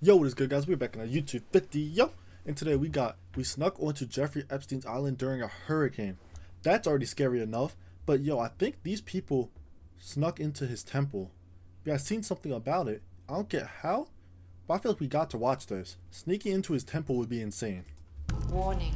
Yo, what is good, guys? We're back on our YouTube video, and today we snuck onto Jeffrey Epstein's island during a hurricane. That's already scary enough, but yo, I think these people snuck into his temple. Yeah, I seen something about it. I don't get how, but I feel like we got to watch this. Sneaking into his temple would be insane. Warning.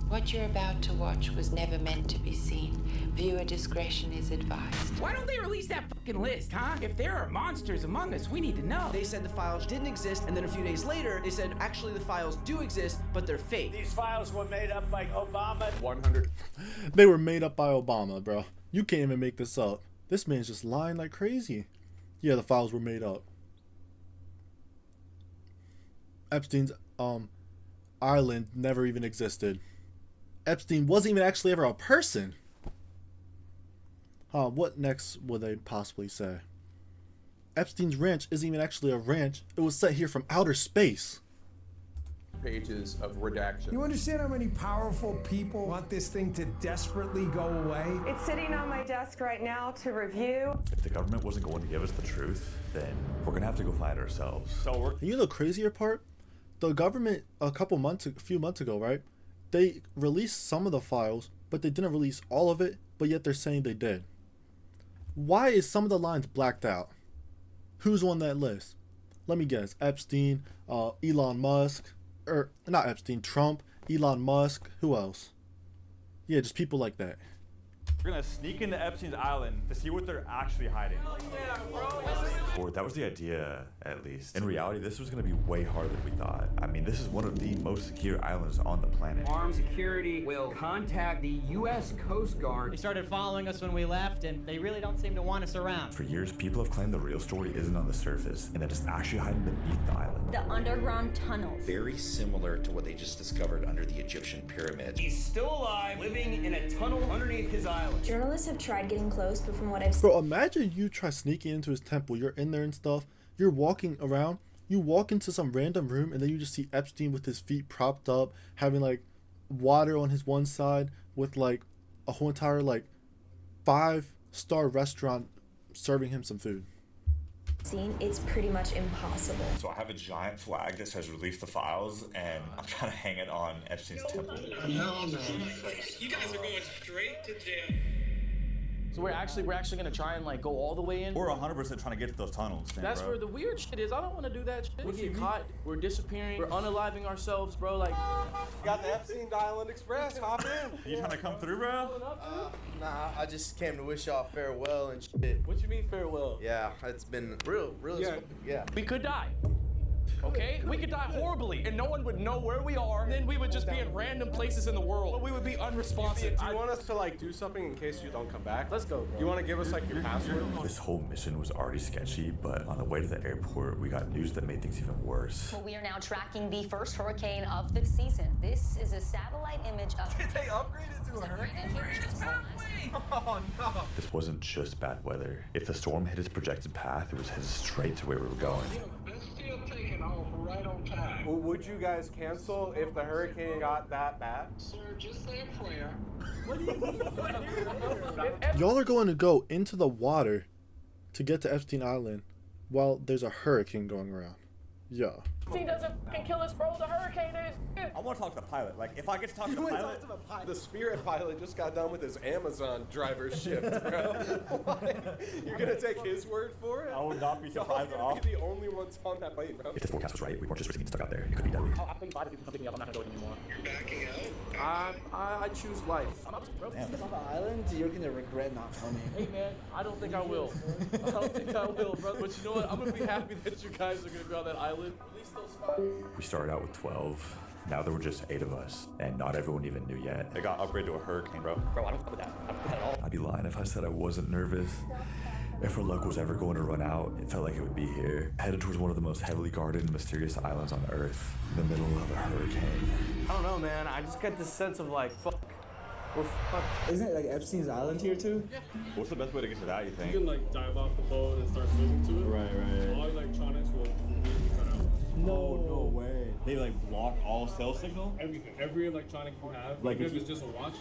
What you're about to watch was never meant to be seen. Viewer discretion is advised. Why don't they release that fucking list, huh? If there are monsters among us, we need to know. They said the files didn't exist, and then a few days later, they said actually the files do exist, but they're fake. These files were made up by Obama. 100. They were made up by Obama, bro. You can't even make this up. This man's just lying like crazy. Yeah, the files were made up. Epstein's island never even existed. Epstein wasn't even actually ever a person. What next would they possibly say? Epstein's ranch isn't even actually a ranch. It was set here from outer space. Pages of redaction. You understand how many powerful people want this thing to desperately go away? It's sitting on my desk right now to review. If the government wasn't going to give us the truth, then we're gonna have to go find it ourselves. And you know the crazier part? The government a few months ago, right? They released some of the files, but they didn't release all of it, but yet they're saying they did. Why is some of the lines blacked out? Who's on that list? Let me guess. Epstein, Elon Musk, or not Epstein, Trump, Elon Musk, who else? Yeah, just people like that. We're gonna sneak into Epstein's island to see what they're actually hiding. Or that was the idea, at least. In reality, this was gonna be way harder than we thought. I mean, this is one of the most secure islands on the planet. Armed security will contact the U.S. Coast Guard. They started following us when we left, and they really don't seem to want us around. For years, people have claimed the real story isn't on the surface, and that it's actually hiding beneath the island. The underground tunnels. Very similar to what they just discovered under the Egyptian pyramid. He's still alive, living in a tunnel underneath his island. Journalists have tried getting close, but from what I've seen... Bro, imagine you try sneaking into his temple. You're in there and stuff. You're walking around. You walk into some random room, and then you just see Epstein with his feet propped up, having, like, water on his one side with, like, a whole entire, like, 5-star restaurant serving him some food. It's pretty much impossible. So I have a giant flag that says release the files, and I'm trying to hang it on Epstein's temple. No. You guys are going straight to jail. So we're actually gonna try and like go all the way in. We're 100% trying to get to those tunnels. That's where the weird shit is. I don't want to do that shit. We get caught. We're disappearing. We're unaliving ourselves, bro. Like, Got the Epstein Island Express. Hop in. You trying to come through, bro? Nah, I just came to wish y'all farewell and shit. What you mean farewell? Yeah, it's been really. Yeah. We could die. Okay? We could die horribly, and no one would know where we are, and then we would just be in random places in the world. But we would be unresponsive. Do you want us to like do something in case you don't come back? Let's go, bro. You want to give us like your password? This whole mission was already sketchy, but on the way to the airport, we got news that made things even worse. Well, we are now tracking the first hurricane of the season. This is a satellite image of... Did they upgrade it to a hurricane? Oh no! This wasn't just bad weather. If the storm hit its projected path, it was headed straight to where we were going. It's still taking off right on time. Well, would you guys cancel if the hurricane got that bad? Sir, just say a prayer. What do you mean? Y'all are going to go into the water to get to Epstein Island while there's a hurricane going around. Yeah. He doesn't kill us, bro. The hurricane is. I want to talk to the pilot. Like, if I get to talk to the pilot. The Spirit pilot just got done with his Amazon driver shift, bro. You're gonna take his word for it? I would not be surprised at all. You're the only ones on that plane, bro. If the forecast was right, we weren't just risking stuck out there. It could be deadly. I think 5 people come pick me up. I'm not gonna go anymore. You're backing out? I choose life. Bro. On the island, you're gonna regret not coming. Hey man, I don't think I will. I don't think I will, bro. But you know what? I'm gonna be happy that you guys are gonna be on that island. At least those 5. We started out with 12. Now there were just 8 of us, and not everyone even knew yet. They got upgraded to a hurricane, bro. Bro, I don't fuck with that. I don't fuck with that at all. I'd be lying if I said I wasn't nervous. If our luck was ever going to run out, it felt like it would be here, headed towards one of the most heavily guarded and mysterious islands on Earth, in the middle of a hurricane. I don't know, man. I just get this sense of like, fuck. We're fucked. Isn't it like Epstein's Island here too? What's the best way to get to that, you think? You can like dive off the boat and start swimming to it. Right. All electronics will immediately cut out. No way. They like block all cell signal. Everything, every electronic you have, Like even if it's just a watch,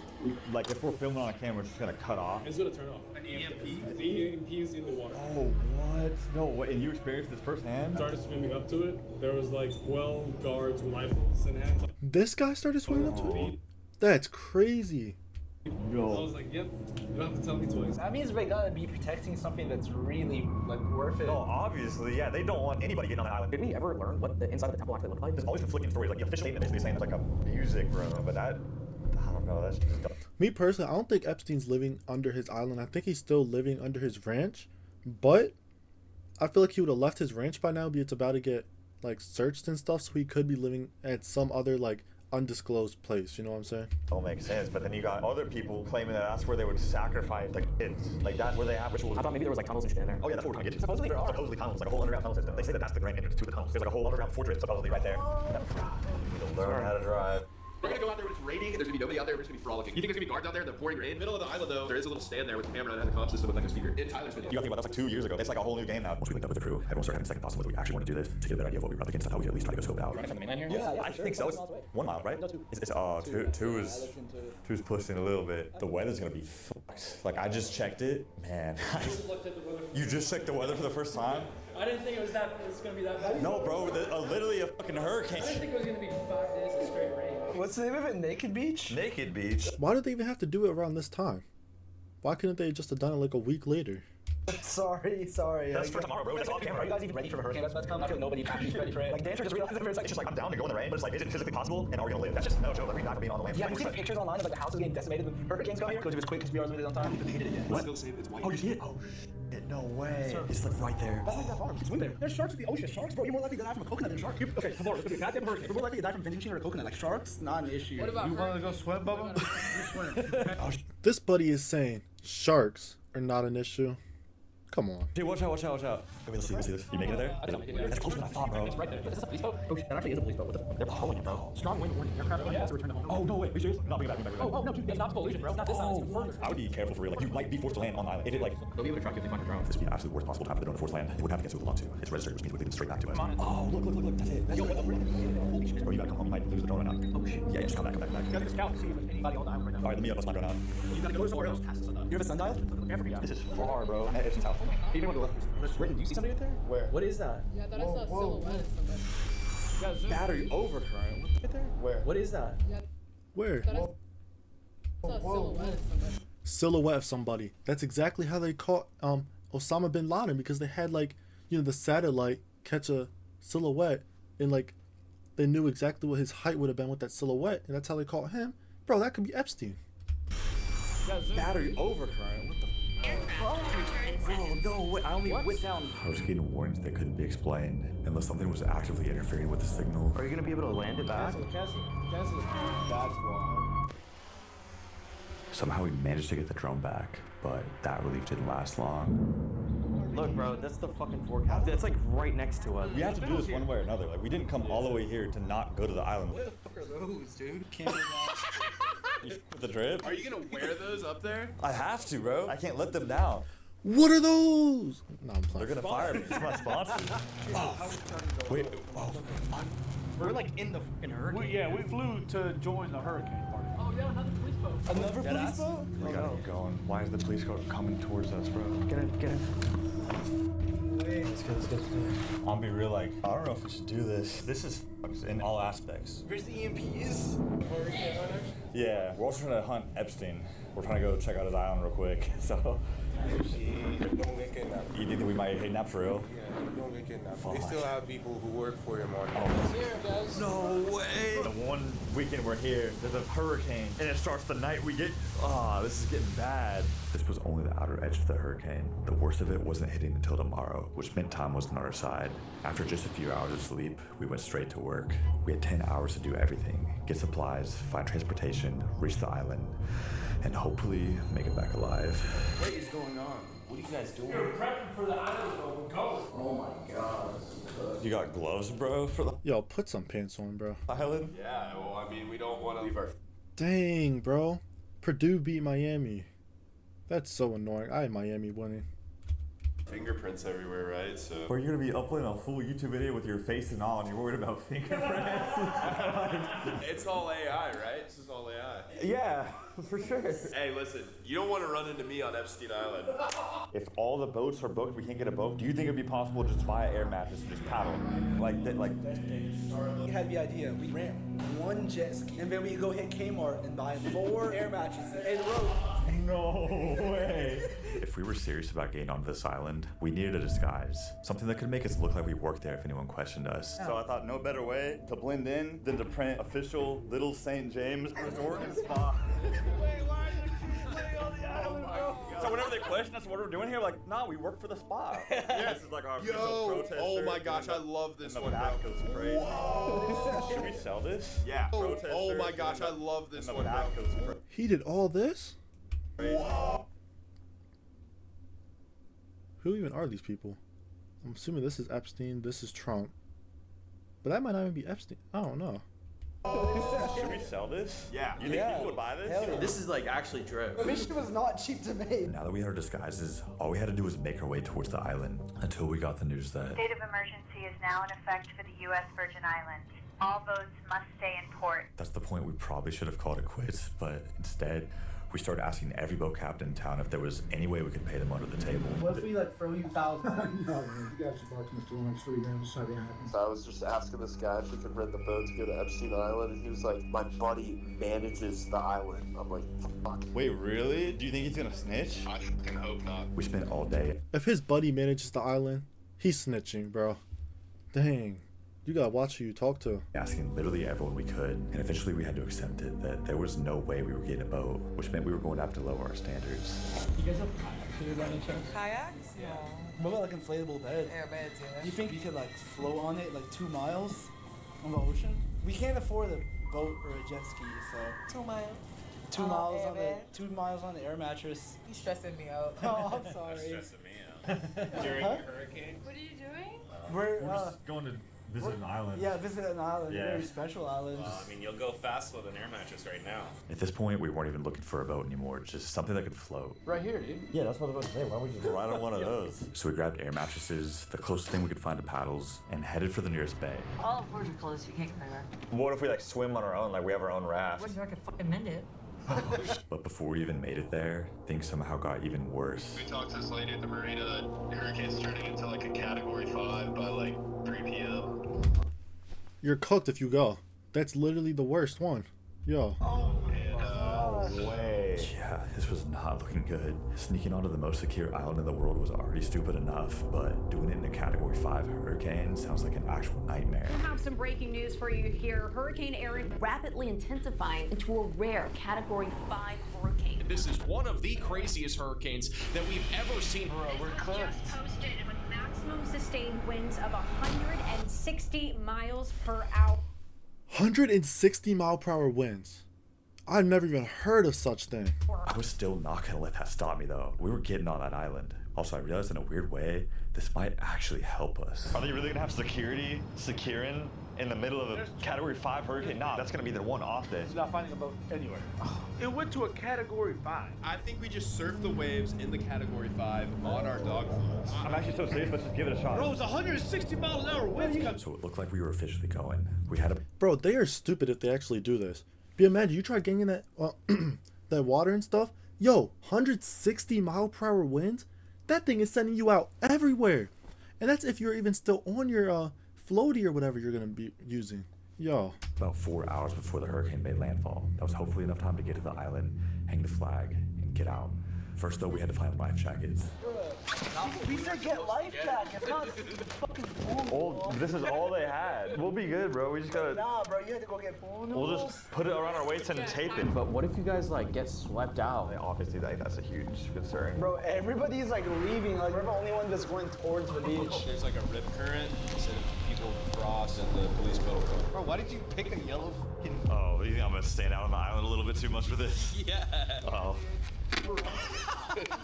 Like if we're filming on a camera, it's just gonna cut off. it's gonna turn off. An EMP? The EMP is in the water. Oh, what? No, what? And you experienced this firsthand? Started swimming up to it. There was like 12 guards with rifles in hand. This guy started swimming up to it? That's crazy. I was like, yep, you don't have to tell me twice. That means they gotta be protecting something that's really like worth it. No, obviously, yeah, they don't want anybody getting on the island. Did we ever learn what the inside of the temple actually looked like? There's always conflicting stories. Like the official statement basically saying it's like a music room, but that, I don't know, that's just dumb. Me personally, I don't think Epstein's living under his island. I think he's still living under his ranch, but I feel like he would have left his ranch by now, but it's about to get like searched and stuff, so he could be living at some other like undisclosed place, you know what I'm saying? Don't make sense, but then you got other people claiming that that's where they would sacrifice the kids. Like that's where they have rituals. I thought maybe there was like tunnels and shit in there. Oh yeah, that's what we're trying to get to. Supposedly there are. Supposedly tunnels, like a whole underground tunnel system. They say that that's the grand entrance to the tunnels. There's like a whole underground fortress supposedly right there. You need to learn how to drive. We're gonna go out there when it's raining, and there's gonna be nobody out there, we're just gonna be frolicking. You think there's gonna be guards out there? They're pouring rain. Middle of the island, though, there is a little stand there with a camera that has a comm system with like a speaker. In Tyler's video. You gotta think about that's like 2 years ago. It's like a whole new game now. Once we linked up with the crew, everyone started having second thoughts on whether we actually want to do this to get a better idea of what we were up against. That's how we could at least try to go scope it out. Right from the mainland here? Yeah, I think so. It's 1 mile, right? No, 2. Two's pushing a little bit. The weather's gonna be fucked. Like I just checked it, man. You just checked the weather for the first time? I didn't think it was gonna be that bad. No, bro. Literally a fucking hurricane. I didn't think it was gonna be 5 days of straight rain. What's the name of it? Naked Beach? Naked Beach. Why did they even have to do it around this time? Why couldn't they just have done it like a week later? Sorry. That's for tomorrow, bro. That's all camera. Are you guys even ready for a hurricane that's coming? I feel nobody's ready for it. Like, Dancer just realized that it's It's just like, I'm down to go in the rain, but it's like, is it physically possible? And are we gonna live? That's just no joke. Like, we're not gonna be on the land. Yeah, you see the pictures online of like the houses getting decimated when hurricanes come here? Because it was quick because we are limited on time. They hated it yet. What? It's white. Oh, you see it? Oh, shit. No way. It's like right there. That's like that farm. Swim there. There's sharks in the ocean. Sharks, bro. You're more likely to die from a coconut than a shark. Okay, tomorrow. Okay, can I take a hurricane? You're more likely to die from a vending machine or a coconut. Like, sharks, not an issue. What about You wanna go swim, Bubba? You swim. This buddy is saying sharks are not an issue. Come on. Dude, watch out. Wait, let's see this. You making it there? That's closer than I thought, bro. It's right there. Is this a police boat? Oh shit, that actually is a police boat. What the fuck? They're pulling it, bro. Strong wind warning. Aircraft unable to return to home. Oh, no, wait. Are you serious? No, bring it back. Oh, no, dude. It's not pollution, bro. It's not this side. It's even further. I would be careful for real. Like, you might be forced to land on the island. If it, like... They'll be able to track you if they find your drone. This would be the absolute worst possible time for the drone to force land. It wouldn't have to get to it long, too. It's registered, which means we leave it straight back to us. Oh, look. That's it. Yo, holy shit. Bro, you gotta come home. You might lose the drone right now. Oh, shit. Yeah, just come back. You gotta get a scout to see if there's anybody on the island right now. All right, let me bust my drone out. You gotta go somewhere else. You have a sundial? This is far, bro. I'm at Epstein's house. Hey, you want to go left? Wait, do you see somebody right there? Where? What is that? Yeah, I thought I saw a silhouette of somebody. Battery overcurrent. What's right there? Where? What is that? Yeah, Where? I thought I saw a silhouette of somebody. Silhouette of somebody. That's exactly how they caught Osama bin Laden, because they had like, you know, the satellite catch a silhouette, and like they knew exactly what his height would have been with that silhouette, and that's how they caught him. Bro, that could be Epstein. Battery overcurrent. What the? Bro, no way. I only went down. I was getting warnings that couldn't be explained unless something was actively interfering with the signal. Are you gonna be able to land it back? Cancel. That's why. Somehow we managed to get the drone back, but that relief didn't last long. Look, bro, that's the fucking forecast. It's like right next to us. We have to do this one way or another. Like, we didn't come all the way here to not go to the island. What the fuck are those, dude? With the drip? Are you gonna wear those up there? I have to, bro. I can't let them down. What are those? No, I'm playing. They're gonna fire me. It's my sponsor. Wait. Oh, We're like in the fucking hurricane. We flew to join the hurricane party. Oh yeah, another police boat. Another police boat? we gotta get going. Why is the police car coming towards us, bro? Get in. Let's go. I'm gonna be real, like, I don't know if we should do this. This is fucked in all aspects. Where's the EMPs? Yeah, we're also trying to hunt Epstein. We're trying to go check out his island real quick, so. Don't get kidnapped. You think we might get kidnapped for real? Yeah, don't get kidnapped. Fuck. They still have people who work for him on No way. The one weekend we're here, there's a hurricane, and it starts the night we get. This is getting bad. This was only the outer edge of the hurricane. The worst of it wasn't hitting until tomorrow, which meant time was on our side. After just a few hours of sleep, we went straight to work. We had 10 hours to do everything: get supplies, find transportation, reach the island, and hopefully make it back alive. What is going on? What are you guys doing? We're prepping for the island, bro. We're going. Oh my god. You got gloves, bro, for the Yo, put some pants on, bro. island? Yeah, well, I mean, we don't want to leave our... Dang, bro. Purdue beat Miami. That's so annoying. I had Miami winning. Fingerprints everywhere, right? So. Or you're gonna be uploading a full YouTube video with your face and all, and you're worried about fingerprints. It's all AI, right? This is all AI. Yeah, for sure. Hey, listen, you don't want to run into me on Epstein Island. If all the boats are booked, we can't get a boat. Do you think it'd be possible to just buy an air mattress and just paddle? Like that, like. We had the idea. We ran one jet ski, and then we go hit Kmart and buy 4 air mattresses and rope. No way. If we were serious about getting onto this island, we needed a disguise. Something that could make us look like we worked there if anyone questioned us. So I thought no better way to blend in than to print official Little St. James Resort and Spa. So whenever they question us what we're doing here, like, nah, we work for the spa. This is like our official protest. Oh my shirt, gosh, I love this and one, the back goes crazy. Should we sell this? Yeah. Protest Oh my shirts, gosh, and I love this the one, back bro. goes crazy. He did all this? Who even are these people? I'm assuming this is Epstein, this is Trump. But that might not even be Epstein. I don't know. Should we sell this? Yeah. You think people would buy this? Yeah. This is like actually drip. Mission was not cheap to make. Now that we had our disguises, all we had to do was make our way towards the island until we got the news that State of emergency is now in effect for the U.S. Virgin Islands. All boats must stay in port. that's the point we probably should have called it quits, but instead, we started asking every boat captain in town if there was any way we could pay them under the table. What if we like throw you $1,000? No, man, you guys are barking us doing like 3 grand. Just having happen. So I was just asking this guy if we could rent the boat to go to Epstein Island, and he was like, my buddy manages the island. I'm like, fuck. Wait, really? Do you think he's gonna snitch? I fucking hope not. We spent all day. If his buddy manages the island, he's snitching, bro. Dang. You gotta watch who you talk to. Asking literally everyone we could, and eventually we had to accept it that there was no way we were getting a boat, which meant we were going to have to lower our standards. You guys have kayaks here by any chance? Kayaks? No. What about like inflatable bed? Yeah, beds, yeah. You think we could like float on it like 2 miles on the ocean? We can't afford a boat or a jet ski, so 2 miles. 2 miles on the bed. 2 miles on the air mattress. You're stressing me out. Oh, I'm sorry. Stressing me out. During a hurricane? What are you doing? We're just going to visit an island. Yeah, visit an island. Yeah. Very special island. Well, I mean, you'll go fast with an air mattress right now. At this point, we weren't even looking for a boat anymore, just something that could float. Right here, dude. Yeah, that's what I was about to say. Why don't we just ride on one of those? So we grabbed air mattresses, the closest thing we could find to paddles, and headed for the nearest bay. All the ports are closed. You can't come anywhere. What if we like swim on our own, like we have our own raft? What if I can fucking mend it? But before we even made it there, things somehow got even worse. We talked to this lady at the marina that the hurricane's turning into like a category 5 by like 3 p.m. You're cooked if you go. That's literally the worst one. Yo. No way. Yeah, this was not looking good. Sneaking onto the most secure island in the world was already stupid enough, but doing it in a Category 5 hurricane sounds like an actual nightmare. We have some breaking news for you here. Hurricane Erin rapidly intensifying into a rare Category 5 hurricane. This is one of the craziest hurricanes that we've ever seen. We're just posted with maximum sustained winds of 160 miles per hour. 160 mile per hour winds. I've never even heard of such thing. I was still not gonna let that stop me though. We were getting on that island. Also, I realized in a weird way, this might actually help us. Are they really gonna have security securing in the middle of a Category 5 hurricane? Nah, that's gonna be their one off day. He's not finding a boat anywhere. It went to a Category 5. I think we just surf the waves in the Category 5 on our dog floats. I'm actually so serious, let's just give it a shot. Bro, it was 160 miles an hour wind. So it looked like we were officially going. We had a Bro, they are stupid if they actually do this. But imagine you try getting in that that water and stuff. Yo, 160 mile per hour winds. That thing is sending you out everywhere. And that's if you're even still on your floaty or whatever you're gonna be using. Yo. About 4 hours before the hurricane made landfall. That was hopefully enough time to get to the island, hang the flag, and get out. First though, we had to find life jackets. We said get life jackets, not fucking Oh, this is all they had. We'll be good, bro. We just gotta. Nah, bro, you had to go get pool noodles. We'll just put it around our waist and tape it. But what if you guys like get swept out? Yeah, obviously, that's a huge concern. Bro, everybody's like leaving. Like we're the only one that's going towards the beach. There's like a rip current instead of people cross and the police boat comes. Bro, why did you pick a yellow fucking... Oh, you think I'm gonna stand out on the island a little bit too much for this? Yeah. Oh.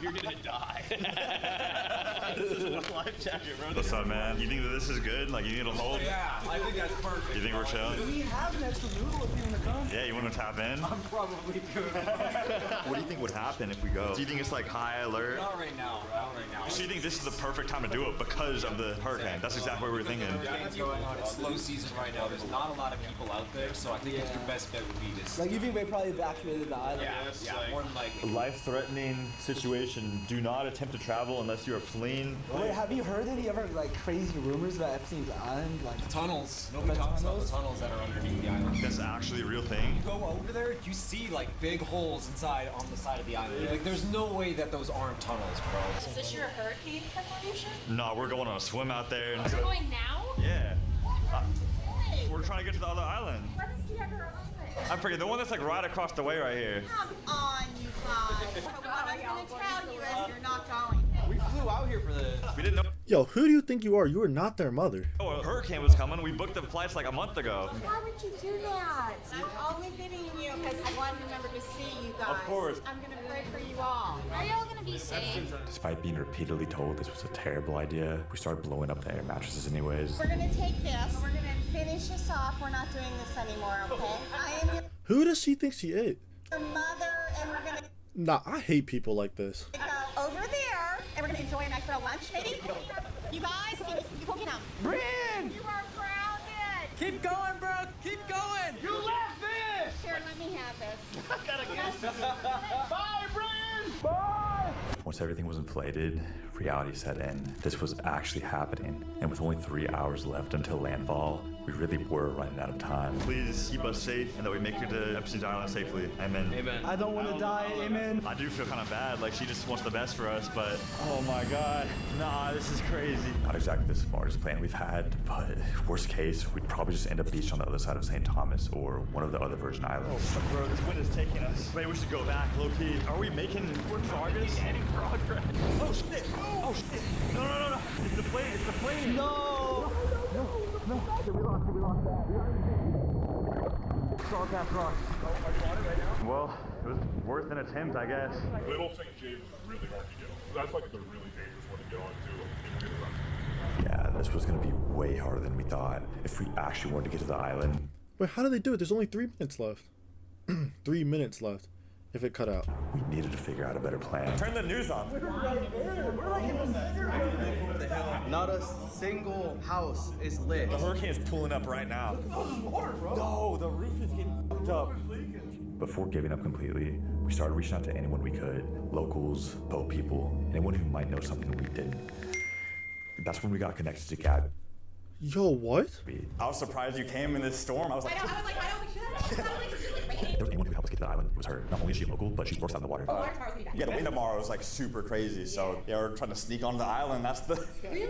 You're gonna die. This is a life jacket, bro. What's up, man? You think that this is good? Like, you need a hold? Yeah, I think that's perfect. You think we're chill? We have an extra noodle if you want to come. Yeah, you want to tap in? I'm probably good. What do you think would happen if we go? Do you think it's like high alert? Not right now. Not right now. So you think this is the perfect time to do it because of the hurricane? That's exactly what we were thinking. Hurricane's going on. It's slow season right now. There's not a lot of people out there, so I think your best bet would be just. Like, you think they probably evacuated the island? Yeah, more than likely. Life-threatening situation. Do not attempt to travel unless you are fleeing. Wait, have you heard any ever like crazy rumors about Epstein's island? Like The tunnels. Nobody talks about the tunnels that are underneath the island. That's actually a real thing. You go over there, you see like big holes inside on the side of the island. Like there's no way that those aren't tunnels, bro. Is this your hurricane preparation? No, we're going on a swim out there. And We're going now? yeah. We're trying to get to the other island. What is the other island? I'm forgetting the one that's like right across the way right here. Come on, you guys. What I'm gonna tell you is you're not going. We flew out here for this. We didn't know. Yo, who do you think you are? You are not their mother. Oh, a hurricane was coming. We booked the flights like a month ago. Why would you do that? I'm only visiting you because I want to remember to see you guys. Of course. I'm gonna pray for you all. Are y'all gonna be safe? Despite being repeatedly told this was a terrible idea, we started blowing up the air mattresses anyways. We're gonna take this. We're gonna finish this off. We're not doing this anymore, okay? I am your Who does she think she is? mother, and we're gonna Nah, I hate people like this. go over there, and we're gonna enjoy a nice little lunch, maybe. You guys, you go get them. Brian! You are grounded. Keep going, bro. Keep going. You left this! Here, let me have this. Bye, Brian! Bye! Once everything was inflated, reality set in. This was actually happening, and with only 3 hours left until landfall, we really were running out of time. Please keep us safe and that we make it to Epstein's Island safely. Amen. Amen. I don't want to die. Amen. I do feel kind of bad, like she just wants the best for us, but oh my god, nah, this is crazy. Not exactly the smartest plan we've had, but worst case, we'd probably just end up beached on the other side of St. Thomas or one of the other Virgin Islands. Oh, bro, this wind is taking us. Maybe we should go back, low key. Are we making progress? Any progress? Oh shit! Oh shit! No! It's the plane! It's the plane! No. Well, it was worth an attempt, I guess. Little St. James is really hard to get on. That's like the really dangerous one to get on too. Yeah, this was gonna be way harder than we thought if we actually wanted to get to the island. Wait, how did they do it? There's only 3 minutes left. 3 minutes left. If it cut out. We needed to figure out a better plan. Turn the news on. Not a single house is lit. The hurricane is pulling up right now. No, the roof is getting fucked up. Before giving up completely, we started reaching out to anyone we could. Locals, boat people, anyone who might know something we didn't. That's when we got connected to Gab. Yo, what? I was surprised you came in this storm. I was like, I was like, why don't we should? If there was anyone who helped us get to the island, it was her. Not only is she local, but she works out in the water. yeah, the wind tomorrow is like super crazy. So yeah, we're trying to sneak onto the island. That's the. Really?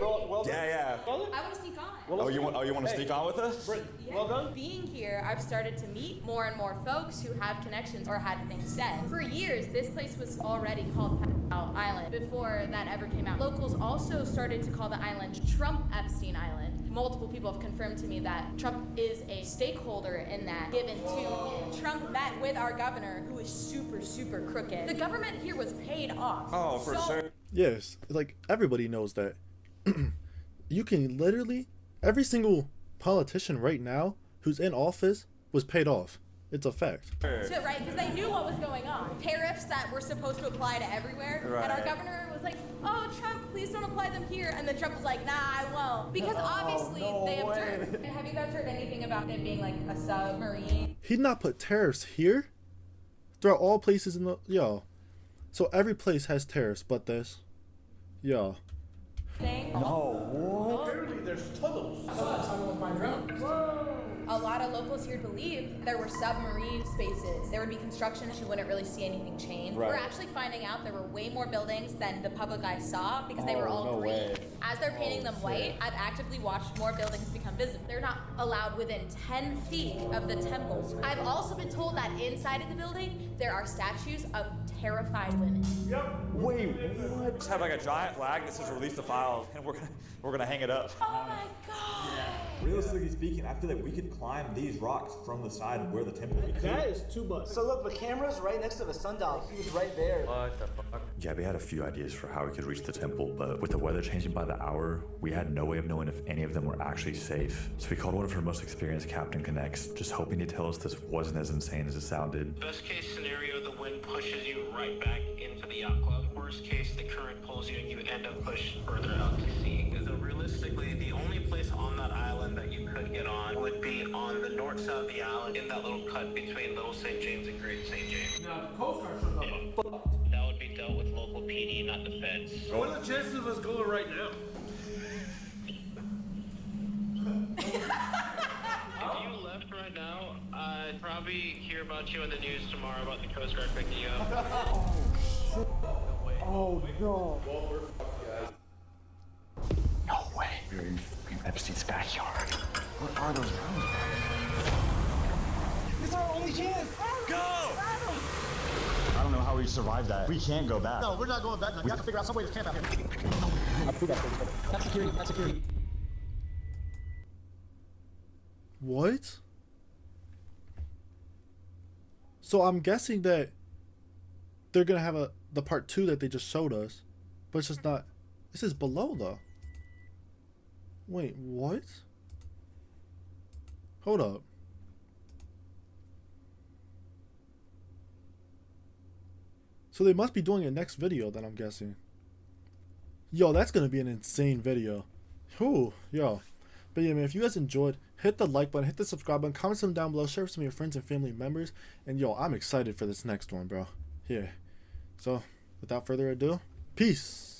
Yeah. I want to sneak on. Oh, you want to sneak on with us? Yeah. Well done. Being here, I've started to meet more and more folks who have connections or had things said. For years, this place was already called Pedophile Island before that ever came out. Locals also started to call the island Trump Epstein Island. Multiple people have confirmed to me that Trump is a stakeholder in that, given to Trump met with our governor, who is super, super crooked. The government here was paid off. Oh, for sure. Yes, like everybody knows that. You can literally, every single politician right now who's in office was paid off. It's a fact. So, right, because they knew what was going on. Tariffs that were supposed to apply to everywhere. Right. And our governor was like, oh, Trump, please don't apply them here. And then Trump was like, nah, I won't. Because obviously they observed. Have you guys heard anything about it being like a submarine? He'd not put tariffs here? Throughout all places in the... Yo. So every place has tariffs but this. Yo. No, what? Apparently there's tunnels. I saw that tunnel with my drone. Whoa. A lot of locals here believe there were submarine spaces. There would be construction and you wouldn't really see anything change. Right. We're actually finding out there were way more buildings than the public eye saw because they were all no green. way. As they're painting them white, I've actively watched more buildings become visible. They're not allowed within 10 feet of the temples. I've also been told that inside of the building, there are statues of terrified women. Wait, what? Just have like a giant flag that says release the files, and we're gonna hang it up. Oh my god. Realistically speaking, I feel like we could climb these rocks from the side of where the temple is. That is too much. So look, the camera's right next to the sundial. He was right there. What the fuck? Yeah, we had a few ideas for how we could reach the temple, but with the weather changing by the hour, we had no way of knowing if any of them were actually safe. safe. So we called one of her most experienced Captain Connects, just hoping to tell us this wasn't as insane as it sounded. Best case scenario, the wind pushes you right back into the yacht club. Worst case, the current pulls you and you end up pushed further out to sea. So realistically, the only place on that island that you could get on would be on the north side of the island, in that little cut between Little St. James and Great St. James. Now, the Coast Guard shows up, I'm fucked. That would be dealt with local PD, not the feds. What are the chances of us going right now? If you left right now, I'd probably hear about you on the news tomorrow about the Coast Guard picking you up. Oh, no. Well, we're fucked, guys. No way. We're in Epstein's backyard. What are those rooms? This is our only chance. Go! I don't know how we survived that. We can't go back. No, we're not going back. We have to figure out some way to camp out here. That's security. That's security. What? So I'm guessing that they're gonna have the part 2 that they just showed us, but it's just not. This is below though. Wait, what? Hold up. So they must be doing a next video then, I'm guessing. Yo, that's gonna be an insane video. Whew, yo. But yeah, man, if you guys enjoyed, hit the like button, hit the subscribe button, comment some down below, share with some of your friends and family members. And yo, I'm excited for this next one, bro. Here. So, without further ado, peace.